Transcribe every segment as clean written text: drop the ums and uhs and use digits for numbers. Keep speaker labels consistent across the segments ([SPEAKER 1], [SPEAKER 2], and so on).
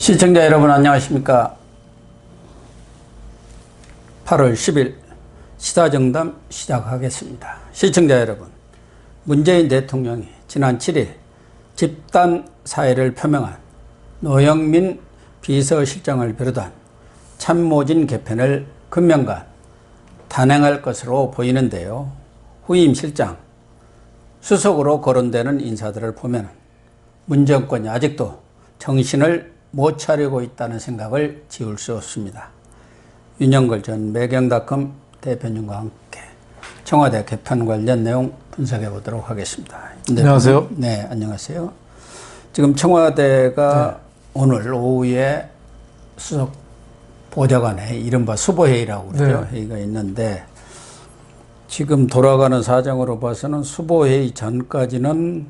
[SPEAKER 1] 시청자 여러분 안녕하십니까. 8월 10일 시사정담 시작하겠습니다. 시청자 여러분, 문재인 대통령이 지난 7일 집단 사의를 표명한 노영민 비서실장을 비롯한 참모진 개편을 금명간 단행할 것으로 보이는데요. 후임 실장, 수석으로 거론되는 인사들을 보면 문정권이 아직도 정신을 못 차리고 있다는 생각을 지울 수 없습니다. 윤영걸 전 매경닷컴 대표님과 함께 청와대 개편 관련 내용 분석해 보도록 하겠습니다.
[SPEAKER 2] 안녕하세요.
[SPEAKER 1] 네, 안녕하세요. 지금 청와대가 오늘 오후에 수석 보좌관의 이른바 수보회의라고 그러죠. 회의가 있는데 지금 돌아가는 사정으로 봐서는 수보회의 전까지는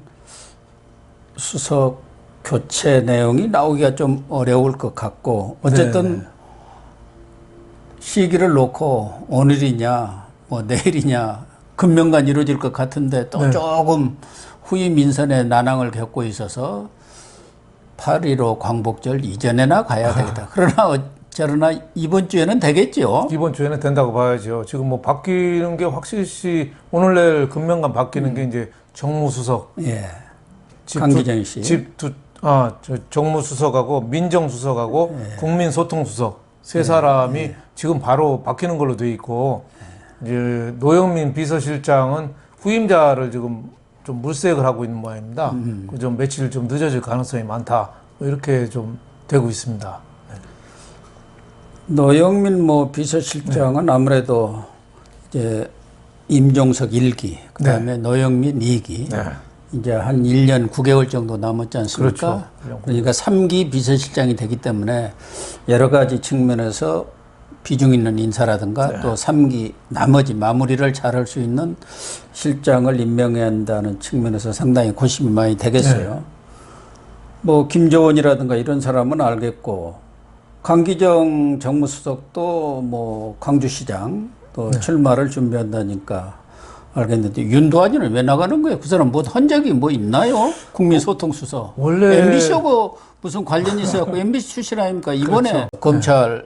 [SPEAKER 1] 수석 교체 내용이 나오기가 좀 어려울 것 같고 어쨌든 시기를 놓고 오늘이냐 뭐 내일이냐 금명간 이루어질 것 같은데 또 조금 후임 인선의 난항을 겪고 있어서 8.15 광복절 이전에나 가야 되겠다. 그러나 이번 주에는 되겠죠.
[SPEAKER 2] 이번 주에는 된다고 봐야죠. 지금 뭐 바뀌는 게 확실시 오늘 내일 금명간 바뀌는 게 이제 정무수석.
[SPEAKER 1] 예. 강기정 씨.
[SPEAKER 2] 정무수석하고 민정수석하고 국민소통수석 세 사람이 지금 바로 바뀌는 걸로 돼 있고 이제 노영민 비서실장은 후임자를 지금 좀 물색을 하고 있는 모양입니다. 좀 며칠 좀 늦어질 가능성이 많다. 이렇게 좀 되고 있습니다.
[SPEAKER 1] 노영민 비서실장은 아무래도 이제 임종석 1기, 그다음에 노영민 2기. 이제 한 1년 9개월 정도 남았지 않습니까? 그렇죠. 그러니까 3기 비서실장이 되기 때문에 여러 가지 측면에서 비중 있는 인사라든가 또 3기 나머지 마무리를 잘할 수 있는 실장을 임명해야 한다는 측면에서 상당히 고심이 많이 되겠어요. 김조원이라든가 이런 사람은 알겠고 강기정 정무수석도 광주시장 또 출마를 준비한다니까 알겠는데 윤도환이는 왜 나가는 거예요? 그 사람 흔적이 있나요? 국민소통수석.
[SPEAKER 2] 원래
[SPEAKER 1] MBC하고 무슨 관련이 있어갖고 MBC 출신 아닙니까? 이번에 그렇죠. 검찰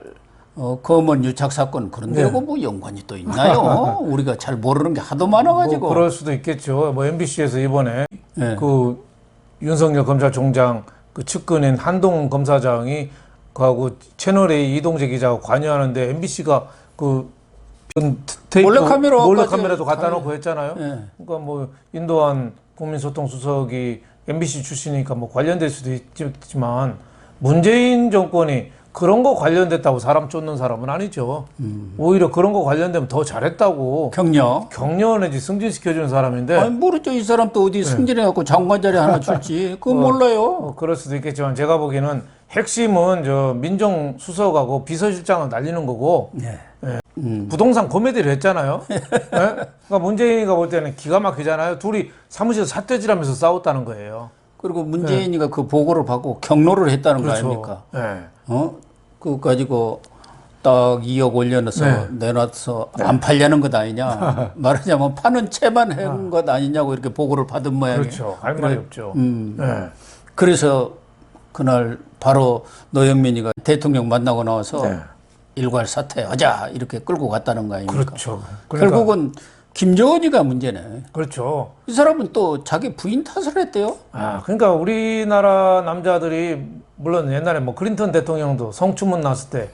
[SPEAKER 1] 검언 유착 사건 그런데하고 연관이 또 있나요? 우리가 잘 모르는 게 하도 많아가지고.
[SPEAKER 2] 그럴 수도 있겠죠. MBC에서 이번에 그 윤석열 검찰총장 그 측근인 한동훈 검사장이 그하고 채널A 이동재 기자가 관여하는데 MBC가 몰래카메라도 갖다 놓고 했잖아요. 그러니까 인도한 국민소통수석이 MBC 출신이니까 관련될 수도 있지만 문재인 정권이 그런 거 관련됐다고 사람 쫓는 사람은 아니죠. 오히려 그런 거 관련되면 더 잘했다고 격려 내지 승진시켜주는 사람인데.
[SPEAKER 1] 아니 모르죠. 이 사람 또 어디 승진해갖고 장관 자리 하나 줄지 그건 몰라요.
[SPEAKER 2] 그럴 수도 있겠지만 제가 보기에는 핵심은 민정수석하고 비서실장을 날리는 거고 부동산 고매대를 했잖아요. 그러니까 문재인이가 볼 때는 기가 막히잖아요. 둘이 사무실에서 삿대질하면서 싸웠다는 거예요.
[SPEAKER 1] 그리고 문재인이가 그 보고를 받고 경로를 했다는 거 아닙니까? 그거 가지고 딱 2억 올려놔서 내놔서 안 팔려는 것 아니냐. 말하자면 파는 채만 한 것 아니냐고 이렇게 보고를 받은 모양이에요.
[SPEAKER 2] 그렇죠. 할 말이 없죠.
[SPEAKER 1] 그래서 그날 바로 노영민이가 대통령 만나고 나와서 일괄 사퇴하자 이렇게 끌고 갔다는 거 아닙니까?
[SPEAKER 2] 그렇죠.
[SPEAKER 1] 결국은 김정은이가 문제네.
[SPEAKER 2] 그렇죠.
[SPEAKER 1] 이 사람은 또 자기 부인 탓을 했대요.
[SPEAKER 2] 그러니까 우리나라 남자들이 물론 옛날에 클린턴 대통령도 성추문 났을 때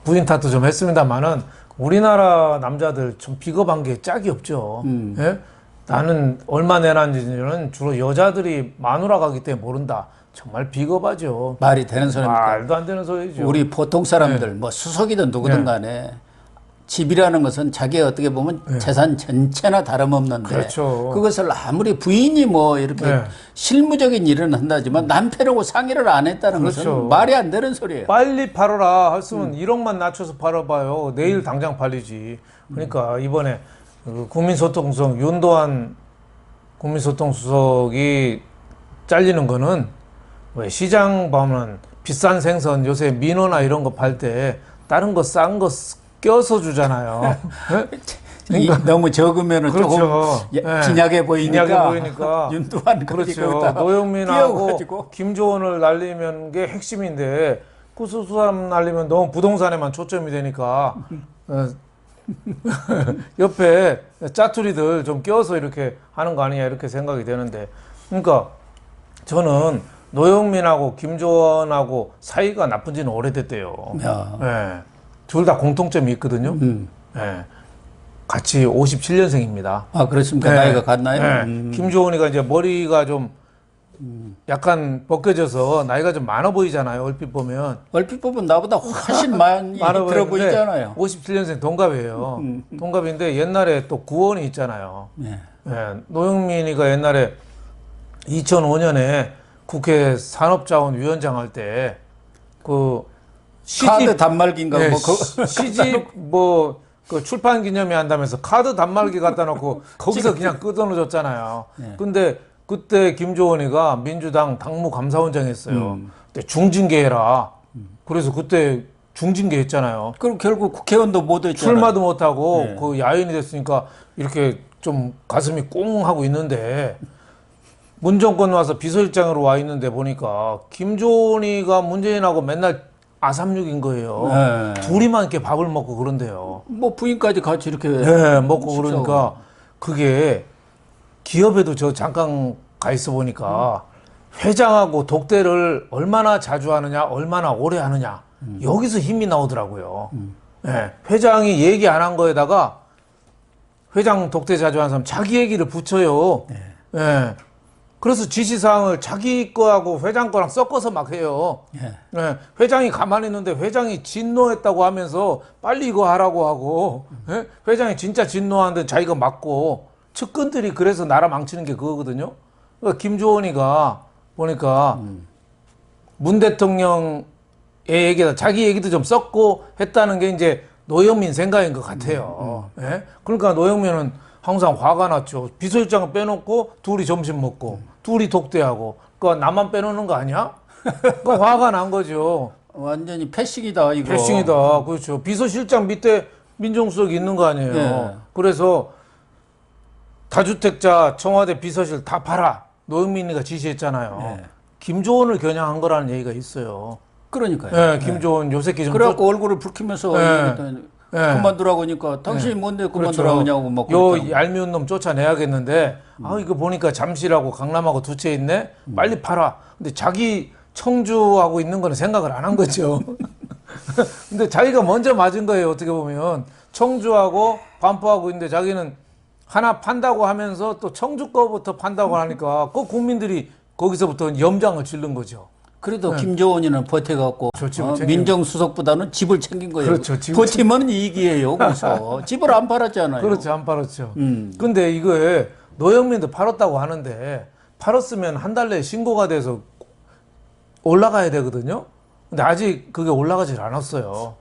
[SPEAKER 2] 부인 탓도 좀 했습니다만은 우리나라 남자들 좀 비겁한 게 짝이 없죠. 예? 나는 얼마 내놨는지는 주로 여자들이 마누라 가기 때문에 모른다. 정말 비겁하죠.
[SPEAKER 1] 말이 되는 소리입니까?
[SPEAKER 2] 말도 안 되는 소리죠.
[SPEAKER 1] 우리 보통 사람들 수석이든 누구든 간에 집이라는 것은 자기가 어떻게 보면 재산 전체나 다름없는데
[SPEAKER 2] 그렇죠.
[SPEAKER 1] 그것을 아무리 부인이 이렇게 실무적인 일은 한다지만 남편하고 상의를 안 했다는 것은 말이 안 되는 소리예요.
[SPEAKER 2] 빨리 팔아라 했으면 1억만 낮춰서 팔아봐요. 내일 당장 팔리지. 그러니까 이번에 국민소통수석 윤도한 국민소통수석이 잘리는 거는 왜 시장 보면 비싼 생선 요새 민어나 이런 거 팔 때 다른 거 싼 거 껴서 주잖아요.
[SPEAKER 1] 너무 적으면은
[SPEAKER 2] 그렇죠.
[SPEAKER 1] 조금
[SPEAKER 2] 예.
[SPEAKER 1] 빈약해 보이니까,
[SPEAKER 2] 빈약해 보이니까.
[SPEAKER 1] 윤두환
[SPEAKER 2] 그렇죠. 노영민하고 김조원을 날리면 게 핵심인데 그 두 사람 날리면 너무 부동산에만 초점이 되니까 옆에 짜투리들 좀 껴서 이렇게 하는 거 아니냐 이렇게 생각이 되는데, 그러니까 저는 노영민하고 김조원하고 사이가 나쁜 지는 오래됐대요. 예. 둘 다 공통점이 있거든요. 예. 같이 57년생입니다.
[SPEAKER 1] 아, 그렇습니까?
[SPEAKER 2] 네.
[SPEAKER 1] 나이가 같나요?
[SPEAKER 2] 네. 김조원이가 이제 머리가 좀 약간 벗겨져서 나이가 좀 많아 보이잖아요. 얼핏 보면.
[SPEAKER 1] 얼핏 보면 나보다 훨씬 많이 들어 보이잖아요.
[SPEAKER 2] 57년생 동갑이에요. 동갑인데 옛날에 또 구원이 있잖아요.
[SPEAKER 1] 네.
[SPEAKER 2] 예, 노영민이가 옛날에 2005년에 국회 산업자원위원장 할 때 그
[SPEAKER 1] 카드 단말기인가
[SPEAKER 2] 네,
[SPEAKER 1] 뭐
[SPEAKER 2] 시집 그 출판 기념회 한다면서 카드 단말기 갖다 놓고 거기서 그냥 끊어줬잖아요.
[SPEAKER 1] 네.
[SPEAKER 2] 근데 그때 김조원이가 민주당 당무감사원장 했어요. 그때 중징계해라. 그래서 그때 중징계 했잖아요.
[SPEAKER 1] 그럼 결국 국회의원도 못 했잖아요.
[SPEAKER 2] 출마도 못하고
[SPEAKER 1] 네.
[SPEAKER 2] 그 야인이 됐으니까 이렇게 좀 가슴이 꽁 하고 있는데, 문정권 와서 비서실장으로 와 있는데 보니까 김조원이가 문재인하고 맨날 아삼육인 거예요.
[SPEAKER 1] 네.
[SPEAKER 2] 둘이만 이렇게 밥을 먹고 그런데요.
[SPEAKER 1] 뭐 부인까지 같이 이렇게
[SPEAKER 2] 네, 먹고
[SPEAKER 1] 식사하고.
[SPEAKER 2] 그러니까 그게 기업에도 저 잠깐 가 있어 보니까 회장하고 독대를 얼마나 자주 하느냐, 얼마나 오래 하느냐, 여기서 힘이 나오더라고요. 네, 회장이 얘기 안 한 거에다가 회장 독대 자주 하는 사람 자기 얘기를 붙여요. 네. 그래서 지시사항을 자기 거하고 회장 거랑 섞어서 막 해요. 네, 회장이 가만히 있는데 회장이 진노했다고 하면서 빨리 이거 하라고 하고, 네? 회장이 진짜 진노하는데 자기가 맞고, 측근들이 그래서 나라 망치는 게 그거거든요. 그러니까 김조원이가 보니까 문 대통령의 얘기다, 자기 얘기도 좀 섞고 했다는 게 이제 노영민 생각인 것 같아요. 예? 그러니까 노영민은 항상 화가 났죠. 비서실장을 빼놓고 둘이 점심 먹고 둘이 독대하고, 그러니까 나만 빼놓는 거 아니야? 그러니까 화가 난 거죠.
[SPEAKER 1] 완전히 패싱이다 이거.
[SPEAKER 2] 패싱이다. 그렇죠. 비서실장 밑에 민정수석이 있는 거 아니에요.
[SPEAKER 1] 네.
[SPEAKER 2] 그래서 다주택자 청와대 비서실 다 팔아. 노영민이가 지시했잖아요.
[SPEAKER 1] 네.
[SPEAKER 2] 김조원을 겨냥한 거라는 얘기가 있어요.
[SPEAKER 1] 그러니까요.
[SPEAKER 2] 네, 김조원 요새끼 좀
[SPEAKER 1] 그래갖고 얼굴을 붉히면서
[SPEAKER 2] 네.
[SPEAKER 1] 그만두라고 하니까 당신이 뭔데 그만두라고 하냐고 막
[SPEAKER 2] 요
[SPEAKER 1] 그랬다고.
[SPEAKER 2] 얄미운 놈 쫓아내야겠는데, 아 이거 보니까 잠실하고 강남하고 두 채 있네. 빨리 팔아. 근데 자기 청주하고 있는 거는 생각을 안 한 거죠. 근데 자기가 먼저 맞은 거예요. 어떻게 보면 청주하고 반포하고 있는데 자기는 하나 판다고 하면서 또 청주 거부터 판다고 하니까 그 국민들이 거기서부터 염장을 지른 거죠.
[SPEAKER 1] 그래도 김조원이는 버텨갖고 민정수석보다는 집을 챙긴 거예요.
[SPEAKER 2] 그렇죠.
[SPEAKER 1] 버티면 이익이에요. 그래서 집을 안 팔았잖아요.
[SPEAKER 2] 그렇죠. 안 팔았죠. 근데 이거에 노영민도 팔았다고 하는데, 팔았으면 한 달 내에 신고가 돼서 올라가야 되거든요. 근데 아직 그게 올라가질 않았어요.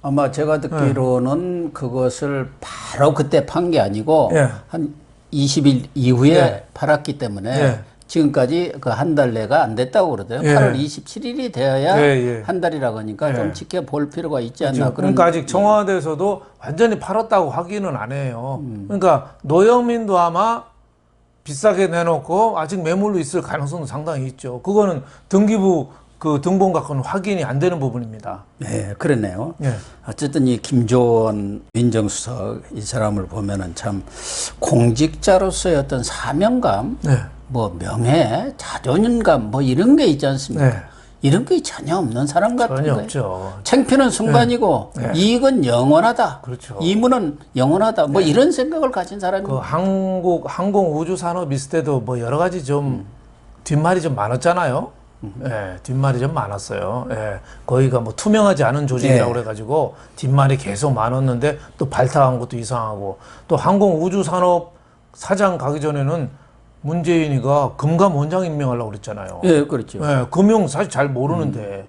[SPEAKER 1] 아마 제가 듣기로는 그것을 바로 그때 판 게 아니고 한 20일 이후에 팔았기 때문에 지금까지 그 한 달 내가 안 됐다고 그러더라고요. 8월 27일이 되어야 한 달이라고 하니까 좀 지켜볼 필요가 있지 않나.
[SPEAKER 2] 그렇죠. 그러니까 아직 청와대에서도 완전히 팔았다고 확인은 안 해요. 그러니까 노영민도 아마 비싸게 내놓고 아직 매물로 있을 가능성은 상당히 있죠. 그거는 등기부 그 등본 갖고는 확인이 안 되는 부분입니다.
[SPEAKER 1] 네, 그렇네요.
[SPEAKER 2] 네.
[SPEAKER 1] 어쨌든 이 김조원 민정수석 이 사람을 보면은 참 공직자로서의 어떤 사명감, 뭐 명예, 자존감 뭐 이런 게 있지 않습니까? 이런 게 전혀 없는 사람 같은
[SPEAKER 2] 전혀
[SPEAKER 1] 거예요.
[SPEAKER 2] 없죠.
[SPEAKER 1] 창피는 순간이고 이익은 영원하다.
[SPEAKER 2] 그렇죠.
[SPEAKER 1] 이문은 영원하다. 뭐 이런 생각을 가진 사람이.
[SPEAKER 2] 그 항공 우주 산업 있을 때도 뭐 여러 가지 좀 뒷말이 좀 많았잖아요. 뒷말이 좀 많았어요. 거기가 뭐 투명하지 않은 조직이라고 그래가지고 뒷말이 계속 많았는데 또 발탁한 것도 이상하고, 또 항공 우주 산업 사장 가기 전에는 문재인이가 금감 원장 임명하려고 그랬잖아요.
[SPEAKER 1] 예, 그렇죠.
[SPEAKER 2] 금융 사실 잘 모르는데.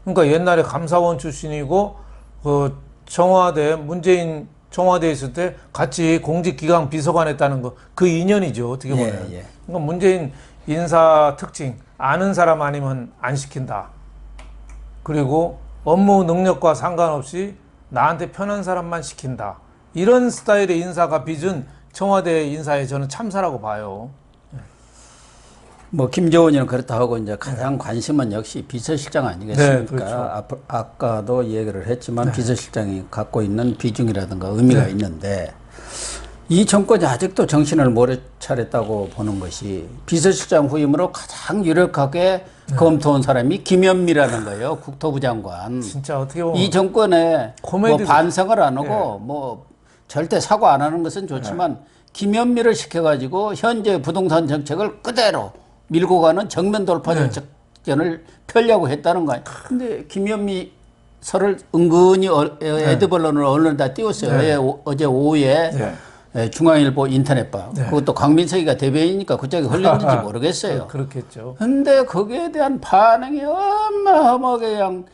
[SPEAKER 2] 그러니까 옛날에 감사원 출신이고, 그 청와대, 문재인 청와대에 있을 때 같이 공직기강 비서관 했다는 거, 그 인연이죠. 어떻게 보면. 그러니까 문재인 인사 특징, 아는 사람 아니면 안 시킨다. 그리고 업무 능력과 상관없이 나한테 편한 사람만 시킨다. 이런 스타일의 인사가 빚은 청와대 인사에 저는 참사라고 봐요.
[SPEAKER 1] 뭐 김정은이는 그렇다 하고 이제 가장 관심은 역시 비서실장 아니겠습니까?
[SPEAKER 2] 네, 그렇죠.
[SPEAKER 1] 아까도 얘기를 했지만 비서실장이 갖고 있는 비중이라든가 의미가 있는데 이 정권이 아직도 정신을 못 차렸다고 보는 것이 비서실장 후임으로 가장 유력하게 검토한 사람이 김현미라는 거예요. 국토부 장관.
[SPEAKER 2] 진짜 어떻게 보면
[SPEAKER 1] 이 정권에 뭐
[SPEAKER 2] 코미디-
[SPEAKER 1] 반성을 안 하고 뭐 절대 사과 안 하는 것은 좋지만 김현미를 시켜가지고 현재 부동산 정책을 그대로 밀고 가는 정면 돌파 작전을 펴려고 했다는 거예요. 근데 김현미 설을 은근히 에드벌런을 언론에다 띄웠어요. 어제 오후에 중앙일보 인터넷방. 그것도 강민석이가 대변이니까 그쪽에 흘렸는지 모르겠어요.
[SPEAKER 2] 그렇겠죠.
[SPEAKER 1] 근데 거기에 대한 반응이 어마어마하게 그냥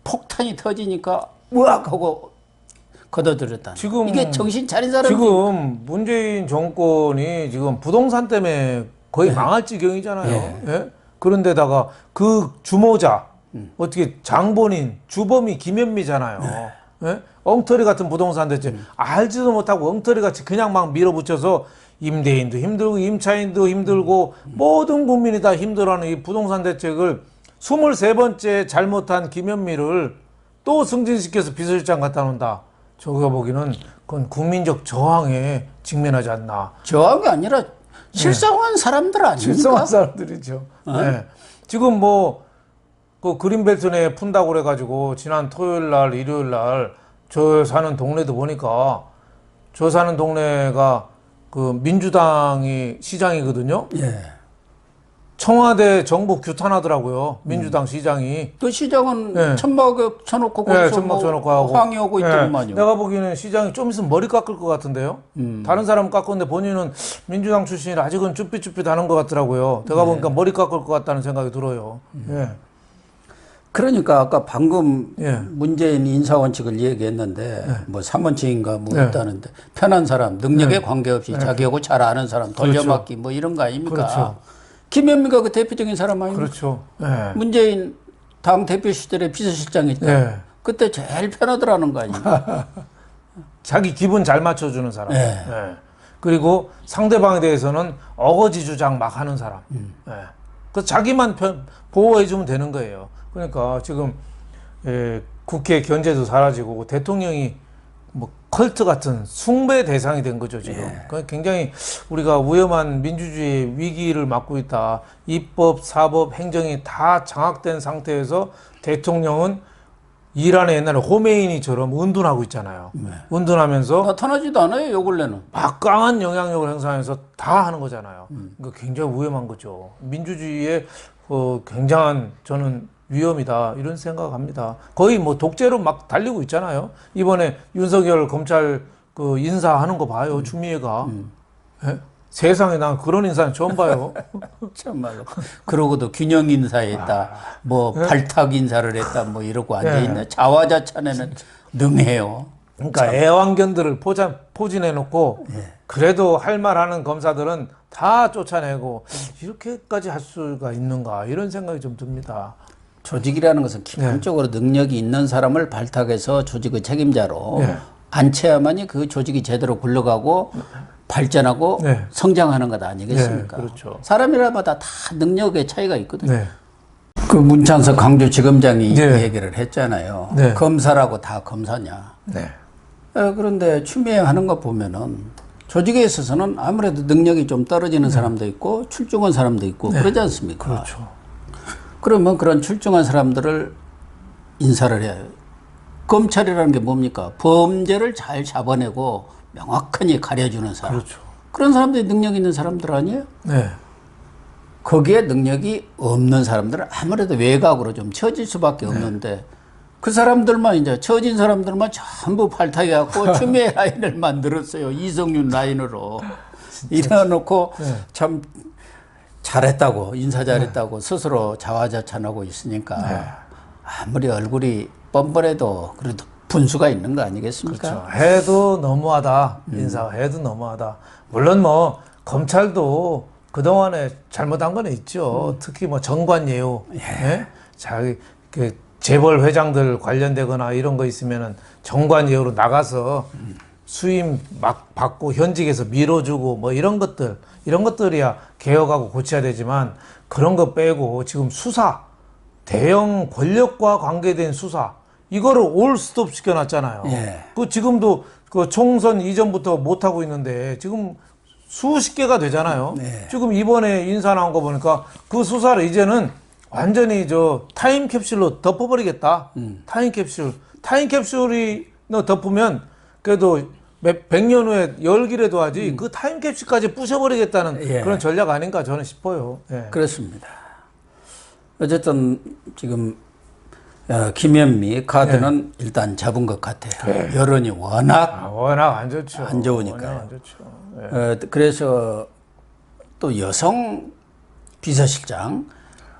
[SPEAKER 1] 폭탄이 터지니까 우악 하고 걷어들였다.
[SPEAKER 2] 지금
[SPEAKER 1] 이게 정신 차린 사람이
[SPEAKER 2] 지금 문재인 정권이 지금 부동산 때문에 거의 망할 지경이잖아요. 예? 그런데다가 그 주모자 어떻게 장본인 주범이 김현미잖아요. 예? 엉터리 같은 부동산 대책 알지도 못하고 엉터리 같이 그냥 막 밀어붙여서 임대인도 힘들고 임차인도 힘들고 모든 국민이 다 힘들어하는 이 부동산 대책을 23번째 잘못한 김현미를 또 승진시켜서 비서실장 갖다 놓는다. 저거 보기는 그건 국민적 저항에 직면하지 않나.
[SPEAKER 1] 저항이 아니라 실성한 사람들 아닙니까?
[SPEAKER 2] 실성한 사람들이죠. 네. 지금 뭐, 그 그린벨트 내에 푼다고 그래가지고, 지난 토요일 날, 일요일 날, 저 사는 동네도 보니까, 저 사는 동네가 그 민주당이 시장이거든요.
[SPEAKER 1] 예.
[SPEAKER 2] 청와대 정부 규탄하더라고요. 민주당 시장이.
[SPEAKER 1] 그 시장은 천막 쳐놓고 거기서
[SPEAKER 2] 천막
[SPEAKER 1] 뭐
[SPEAKER 2] 쳐놓고 하고.
[SPEAKER 1] 항의하고 있더구만요.
[SPEAKER 2] 내가 보기에는 시장이 좀 있으면 머리 깎을 것 같은데요. 다른 사람은 깎았는데 본인은 민주당 출신이라 아직은 쭈삣쭈삣하는 것 같더라고요. 내가 보니까 머리 깎을 것 같다는 생각이 들어요. 예.
[SPEAKER 1] 그러니까 아까 방금
[SPEAKER 2] 예.
[SPEAKER 1] 문재인 인사원칙을 얘기했는데 뭐 3원칙인가 뭐 있다는데 편한 사람, 능력에 관계없이 자기하고 잘 아는 사람, 돌려막기 뭐 이런 거 아닙니까?
[SPEAKER 2] 그렇죠.
[SPEAKER 1] 김현미가 그 대표적인 사람 아닙니까?
[SPEAKER 2] 그렇죠. 예.
[SPEAKER 1] 문재인 당 대표 시절에 비서실장이 있다.
[SPEAKER 2] 예.
[SPEAKER 1] 그때 제일 편하더라는 거 아닙니까?
[SPEAKER 2] 자기 기분 잘 맞춰주는 사람.
[SPEAKER 1] 예.
[SPEAKER 2] 예. 그리고 상대방에 대해서는 어거지 주장 막 하는 사람. 예. 그 자기만 보호해주면 되는 거예요. 그러니까 지금 국회 견제도 사라지고 대통령이 뭐 컬트 같은 숭배 대상이 된 거죠 지금. 그 굉장히 우리가 위험한 민주주의 위기를 맞고 있다. 입법, 사법, 행정이 다 장악된 상태에서 대통령은 이란의 옛날에 호메이니처럼 은둔하고 있잖아요. 은둔하면서
[SPEAKER 1] 나타나지도 않아요, 요 근래는.
[SPEAKER 2] 막강한 영향력을 행사해서 다 하는 거잖아요. 그러니까 굉장히 위험한 거죠. 민주주의의 굉장한 저는 위험이다 이런 생각합니다. 거의 뭐 독재로 막 달리고 있잖아요. 이번에 윤석열 검찰 그 인사하는 거 봐요. 추미애가. 예? 세상에 난 그런 인사는 처음 봐요.
[SPEAKER 1] 참말로. 그러고도 균형 인사했다, 뭐 발탁 인사를 했다, 뭐 이러고 앉아있네. 자화자찬에는 능해요.
[SPEAKER 2] 그러니까 애완견들을 포진해놓고 그래도 할 말하는 검사들은 다 쫓아내고 이렇게까지 할 수가 있는가 이런 생각이 좀 듭니다.
[SPEAKER 1] 조직이라는 것은 기본적으로 능력이 있는 사람을 발탁해서 조직의 책임자로 앉혀야만이 그 조직이 제대로 굴러가고 발전하고 성장하는 것 아니겠습니까?
[SPEAKER 2] 그렇죠.
[SPEAKER 1] 사람이라마다 다 능력의 차이가 있거든요.
[SPEAKER 2] 네.
[SPEAKER 1] 그 문찬석 강주지검장이 얘기를 했잖아요. 검사라고 다 검사냐.
[SPEAKER 2] 네.
[SPEAKER 1] 그런데 추미애 하는 거 보면은 조직에 있어서는 아무래도 능력이 좀 떨어지는 사람도 있고 출중한 사람도 있고 그러지 않습니까?
[SPEAKER 2] 그렇죠.
[SPEAKER 1] 그러면 그런 출중한 사람들을 인사를 해요. 검찰이라는 게 뭡니까? 범죄를 잘 잡아내고 명확하게 가려주는 사람.
[SPEAKER 2] 그렇죠.
[SPEAKER 1] 그런 사람들이 능력 있는 사람들 아니에요?
[SPEAKER 2] 네.
[SPEAKER 1] 거기에 능력이 없는 사람들은 아무래도 외곽으로 좀 처질 수밖에 없는데 그 사람들만 이제 처진 사람들만 전부 발탁해갖고 추미애 라인을 만들었어요. 이성윤 라인으로. 이래놓고 참 잘했다고 인사 잘했다고 스스로 자화자찬하고 있으니까 아무리 얼굴이 뻔뻔해도 그래도 분수가 있는 거 아니겠습니까?
[SPEAKER 2] 그렇죠. 해도 너무하다. 인사해도 너무하다. 물론 뭐 검찰도 그동안에 잘못한 건 있죠. 특히 뭐 정관예우. 예? 자기 그 재벌 회장들 관련되거나 이런 거 있으면은 정관예우로 나가서 수임 막 받고 현직에서 밀어주고 뭐 이런 것들이야 개혁하고 고쳐야 되지만 그런 거 빼고 지금 수사, 대형 권력과 관계된 수사 이거를 올 스톱 시켜놨잖아요.
[SPEAKER 1] 예.
[SPEAKER 2] 그 지금도 그 총선 이전부터 못 하고 있는데 지금 수십 개가 되잖아요.
[SPEAKER 1] 네.
[SPEAKER 2] 지금 이번에 인사 나온 거 보니까 그 수사를 이제는 완전히 저 타임캡슐로 덮어버리겠다. 타임캡슐이 너 덮으면 그래도 100년 후에 열기라도 하지 그 타임캡슐까지 부셔버리겠다는
[SPEAKER 1] 예.
[SPEAKER 2] 그런 전략 아닌가 저는 싶어요. 예.
[SPEAKER 1] 그렇습니다. 어쨌든 지금 김현미 카드는 일단 잡은 것 같아요. 여론이 워낙
[SPEAKER 2] 워낙 안 좋죠.
[SPEAKER 1] 안 좋으니까요.
[SPEAKER 2] 워낙 안 좋죠. 예.
[SPEAKER 1] 그래서 또 여성 비서실장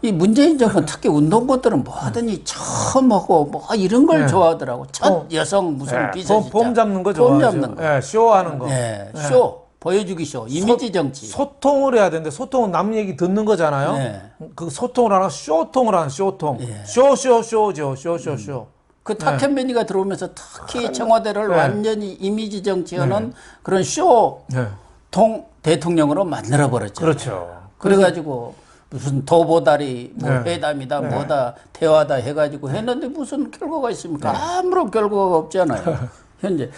[SPEAKER 1] 이 문재인 정권 특히 운동권들은 뭐하더니 처음 하고 뭐 이런 걸 좋아하더라고. 첫 여성 무슨 비서실장.
[SPEAKER 2] 폼 잡는 거
[SPEAKER 1] 폼
[SPEAKER 2] 좋아하죠.
[SPEAKER 1] 잡는 거.
[SPEAKER 2] 예, 쇼하는 거.
[SPEAKER 1] 예, 쇼. 보여주기 쇼. 이미지 정치.
[SPEAKER 2] 소통을 해야 되는데 소통은 남 얘기 듣는 거잖아요.
[SPEAKER 1] 네.
[SPEAKER 2] 그 소통을 하나 쇼통을 하는 쇼통. 쇼쇼쇼죠. 쇼쇼쇼.
[SPEAKER 1] 그 탁현민이가 들어오면서 특히 청와대를 완전히 이미지 정치하는 그런 쇼통 대통령으로 만들어버렸죠.
[SPEAKER 2] 그렇죠.
[SPEAKER 1] 그래가지고 무슨 도보다리 뭐 회담이다 뭐다 대화다 해가지고 했는데 무슨 결과가 있습니까? 아무런 결과가 없잖아요. 현재.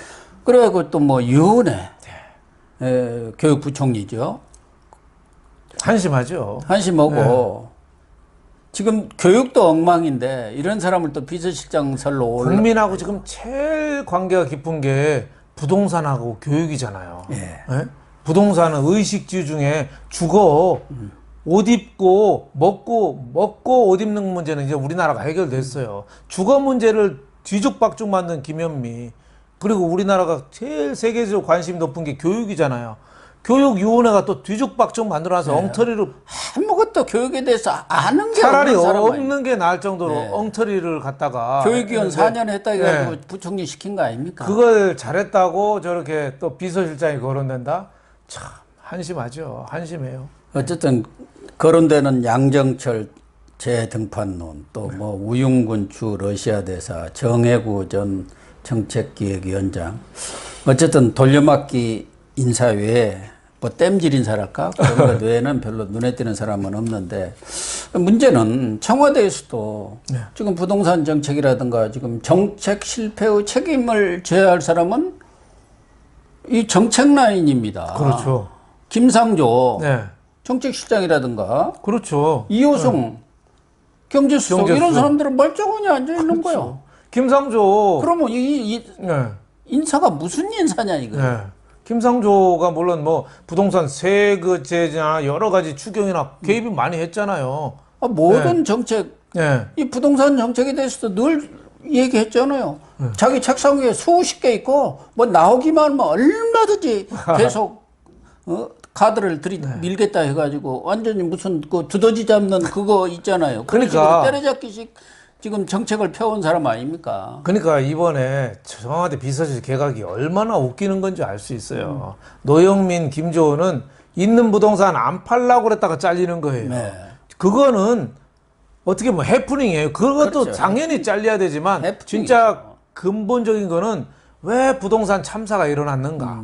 [SPEAKER 1] 그래가지고 또 뭐 유은혜 교육부총리죠.
[SPEAKER 2] 한심하죠.
[SPEAKER 1] 한심하고 지금 교육도 엉망인데 이런 사람을 또 비서실장설로
[SPEAKER 2] 국민하고 지금 제일 관계가 깊은 게 부동산하고 교육이잖아요.
[SPEAKER 1] 예.
[SPEAKER 2] 예? 부동산은 의식주 중에 주거, 옷 입고 먹고 옷 입는 문제는 이제 우리나라가 해결됐어요. 주거 문제를 뒤죽박죽 만든 김현미. 그리고 우리나라가 제일 세계적으로 관심이 높은 게 교육이잖아요. 교육위원회가 또 뒤죽박죽 만들어놔서 엉터리로
[SPEAKER 1] 아무것도 교육에 대해서 아는 게
[SPEAKER 2] 차라리
[SPEAKER 1] 없는 사람
[SPEAKER 2] 없는 게 나을 정도로 엉터리를 갖다가
[SPEAKER 1] 교육위원 4년 했다 해가지고
[SPEAKER 2] 네.
[SPEAKER 1] 부총리 시킨 거 아닙니까?
[SPEAKER 2] 그걸 잘했다고 저렇게 또 비서실장이 거론된다? 참 한심하죠. 한심해요.
[SPEAKER 1] 어쨌든 거론되는 양정철 재등판론 또 뭐 우용군 추 러시아 대사 정해구 전 정책기획위원장 어쨌든 돌려막기 인사 외에 뭐 땜질 인사랄까 그런 것 외에는 별로 눈에 띄는 사람은 없는데 문제는 청와대에서도 지금 부동산 정책이라든가 지금 정책 실패의 책임을 져야 할 사람은 이 정책 라인입니다.
[SPEAKER 2] 그렇죠.
[SPEAKER 1] 김상조
[SPEAKER 2] 네.
[SPEAKER 1] 정책실장이라든가
[SPEAKER 2] 그렇죠.
[SPEAKER 1] 이호성 경제수석 이런 사람들은 멀쩡하게 앉아 있는 거예요.
[SPEAKER 2] 김상조.
[SPEAKER 1] 그러면 이 인사가 무슨 인사냐 이거.
[SPEAKER 2] 네. 김상조가 물론 뭐 부동산 세금제나 여러 가지 추경이나 개입이 많이 했잖아요.
[SPEAKER 1] 모든 정책, 이 부동산 정책에 대해서도 늘 얘기했잖아요. 자기 책상 위에 수십 개 있고 뭐 나오기만 하면 얼마든지 계속 카드를 밀겠다 해가지고 완전히 무슨 그 두더지 잡는 그거 있잖아요.
[SPEAKER 2] 그러니까
[SPEAKER 1] 때려잡기식 지금 정책을 펴온 사람 아닙니까?
[SPEAKER 2] 그러니까 이번에 청와대 비서실 개각이 얼마나 웃기는 건지 알 수 있어요. 노영민, 김조은은 있는 부동산 안 팔라고 그랬다가 잘리는 거예요.
[SPEAKER 1] 네.
[SPEAKER 2] 그거는 어떻게 보면 해프닝이에요. 그것도
[SPEAKER 1] 그렇죠.
[SPEAKER 2] 당연히 잘려야 되지만 진짜 근본적인 거는 왜 부동산 참사가 일어났는가?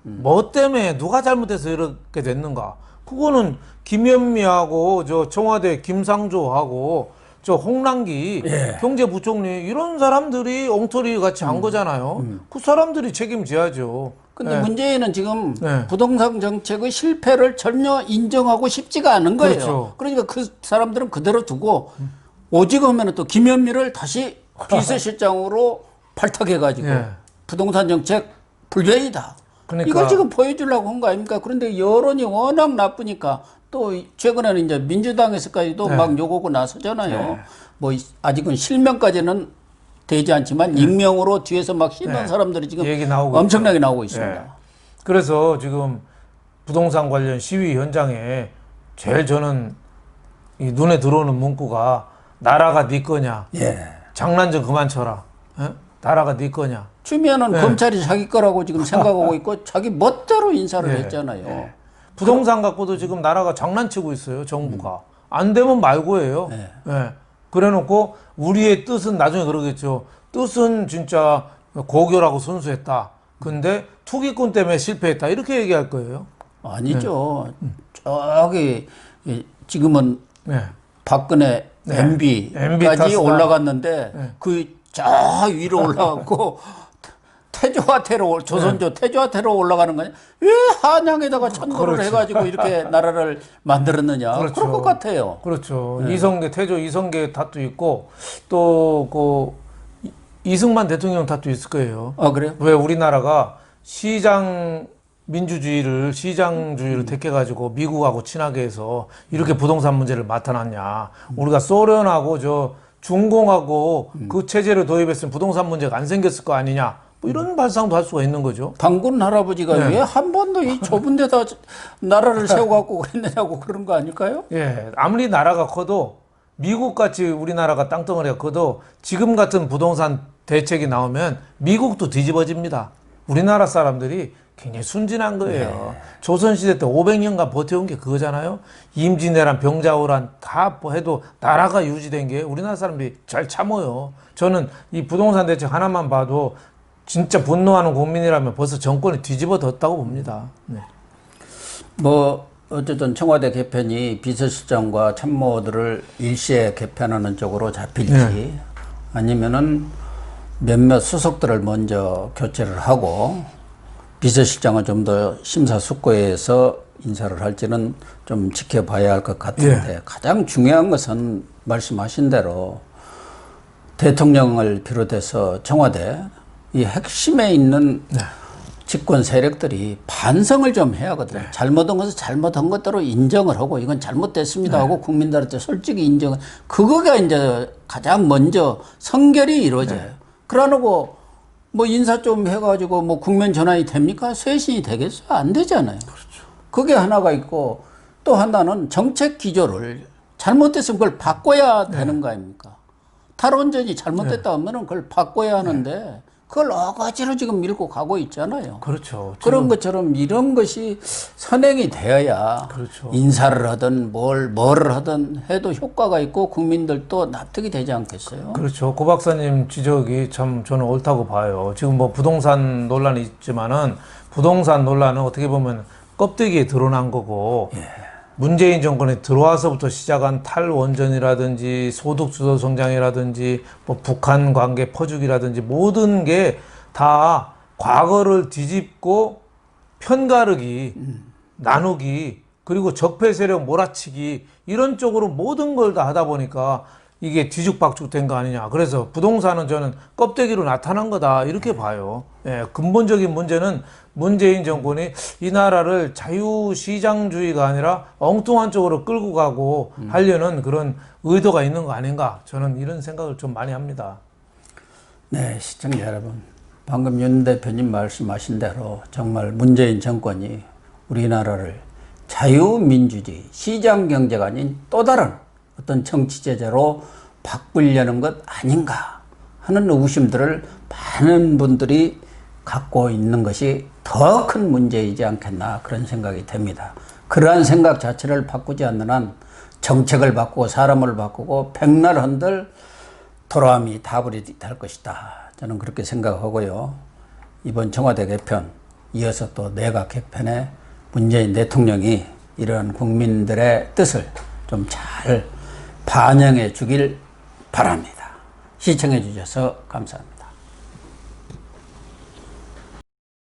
[SPEAKER 2] 뭐 때문에 누가 잘못해서 이렇게 됐는가? 그거는 김현미하고 저 청와대 김상조하고 저 홍남기 경제부총리 이런 사람들이 엉터리 같이 한 거잖아요. 그 사람들이 책임져야죠.
[SPEAKER 1] 근데 문제는 지금 부동산 정책의 실패를 전혀 인정하고 싶지가 않은 거예요.
[SPEAKER 2] 그렇죠.
[SPEAKER 1] 그러니까 그 사람들은 그대로 두고 오직 하면 또 김현미를 다시 비서실장으로 발탁해가지고 부동산 정책 불변이다.
[SPEAKER 2] 그러니까.
[SPEAKER 1] 이걸 지금 보여주려고 한 거 아닙니까? 그런데 여론이 워낙 나쁘니까 또 최근에는 이제 민주당에서까지도 막 욕하고 나서잖아요. 뭐 아직은 실명까지는 되지 않지만 익명으로 뒤에서 막 씻는 사람들이 지금
[SPEAKER 2] 얘기 나오고
[SPEAKER 1] 엄청나게 나오고 있습니다.
[SPEAKER 2] 그래서 지금 부동산 관련 시위 현장에 제일 저는 이 눈에 들어오는 문구가 나라가 네 거냐. 장난 좀 그만 쳐라. 나라가 네 거냐.
[SPEAKER 1] 추미애는 검찰이 자기 거라고 지금 생각하고 있고 자기 멋대로 인사를 했잖아요.
[SPEAKER 2] 부동산 갖고도 지금 나라가 장난치고 있어요. 정부가. 안 되면 말고예요. 그래놓고 우리의 뜻은 나중에 그러겠죠. 뜻은 진짜 고결하고 순수했다. 근데 투기꾼 때문에 실패했다. 이렇게 얘기할 거예요.
[SPEAKER 1] 아니죠. 저기 지금은
[SPEAKER 2] 네.
[SPEAKER 1] 박근혜
[SPEAKER 2] 네.
[SPEAKER 1] MB까지 올라갔는데 그 저 위로 올라갔고 태조화태로 조선조 태조화태로 올라가는 거냐? 왜 한양에다가 천도를 해가지고 이렇게 나라를 만들었느냐?
[SPEAKER 2] 그렇죠.
[SPEAKER 1] 그럴 것 같아요.
[SPEAKER 2] 그렇죠. 이성계 태조 이성계 탓도 있고 또 그 이승만 대통령 탓도 있을 거예요.
[SPEAKER 1] 아 그래요?
[SPEAKER 2] 왜 우리나라가 시장주의를 택해가지고 미국하고 친하게 해서 이렇게 부동산 문제를 맡아놨냐? 우리가 소련하고 저 중공하고 그 체제를 도입했으면 부동산 문제가 안 생겼을 거 아니냐? 뭐 이런 발상도 할 수가 있는 거죠.
[SPEAKER 1] 당군 할아버지가 왜 한 번도 이 좁은 데다 나라를 세워갖고 그랬느냐고 그런 거 아닐까요?
[SPEAKER 2] 예, 아무리 나라가 커도 미국같이 우리나라가 땅덩어리가 커도 지금 같은 부동산 대책이 나오면 미국도 뒤집어집니다. 우리나라 사람들이 굉장히 순진한 거예요. 조선시대 때 500년간 버텨온 게 그거잖아요. 임진왜란, 병자호란 다 해도 나라가 유지된 게 우리나라 사람들이 잘 참아요. 저는 이 부동산 대책 하나만 봐도 진짜 분노하는 국민이라면 벌써 정권이 뒤집어졌다고 봅니다. 네.
[SPEAKER 1] 뭐 어쨌든 청와대 개편이 비서실장과 참모들을 일시에 개편하는 쪽으로 잡힐지 아니면은 몇몇 수석들을 먼저 교체를 하고 비서실장은 좀 더 심사숙고해서 인사를 할지는 좀 지켜봐야 할 것 같은데 가장 중요한 것은 말씀하신 대로 대통령을 비롯해서 청와대 이 핵심에 있는 집권 세력들이 반성을 좀 해야 하거든요. 잘못한 것은 잘못한 것대로 인정을 하고 이건 잘못됐습니다 하고 국민들한테 솔직히 인정을 그거가 이제 가장 먼저 선결이 이루어져요. 그러고 뭐 인사 좀 해가지고 뭐 국면 전환이 됩니까? 쇄신이 되겠어요? 안 되잖아요. 그렇죠. 그게 하나가 있고 또 하나는 정책 기조를 잘못됐으면 그걸 바꿔야 되는 거 아닙니까? 탈원전이 잘못됐다 하면은 그걸 바꿔야 하는데 그걸 어거지로 지금 밀고 가고 있잖아요.
[SPEAKER 2] 그렇죠.
[SPEAKER 1] 그런 것처럼 이런 것이 선행이 되어야
[SPEAKER 2] 그렇죠.
[SPEAKER 1] 인사를 하든 뭐를 하든 해도 효과가 있고 국민들도 납득이 되지 않겠어요?
[SPEAKER 2] 그렇죠. 고 박사님 지적이 참 저는 옳다고 봐요. 지금 뭐 부동산 논란이 있지만은 부동산 논란은 어떻게 보면 껍데기에 드러난 거고 문재인 정권에 들어와서부터 시작한 탈원전이라든지 소득주도 성장이라든지 뭐 북한 관계 퍼주기라든지 모든 게 다 과거를 뒤집고 편가르기, 나누기, 그리고 적폐 세력 몰아치기 이런 쪽으로 모든 걸 다 하다 보니까 이게 뒤죽박죽 된 거 아니냐. 그래서 부동산은 저는 껍데기로 나타난 거다 이렇게 봐요. 예, 근본적인 문제는 문재인 정권이 이 나라를 자유시장주의가 아니라 엉뚱한 쪽으로 끌고 가고 하려는 그런 의도가 있는 거 아닌가. 저는 이런 생각을 좀 많이 합니다.
[SPEAKER 1] 네, 시청자 여러분. 방금 윤 대표님 말씀하신 대로 정말 문재인 정권이 우리나라를 자유민주주의, 시장경제가 아닌 또 다른 어떤 정치제재로 바꾸려는 것 아닌가 하는 의구심들을 많은 분들이 갖고 있는 것이 더 큰 문제이지 않겠나 그런 생각이 됩니다. 그러한 생각 자체를 바꾸지 않는 한 정책을 바꾸고 사람을 바꾸고 백날 한들 돌아옴이 다불이 될 것이다. 저는 그렇게 생각하고요. 이번 청와대 개편 이어서 또 내각 개편에 문재인 대통령이 이러한 국민들의 뜻을 좀 잘 반영해 주길 바랍니다. 시청해 주셔서 감사합니다.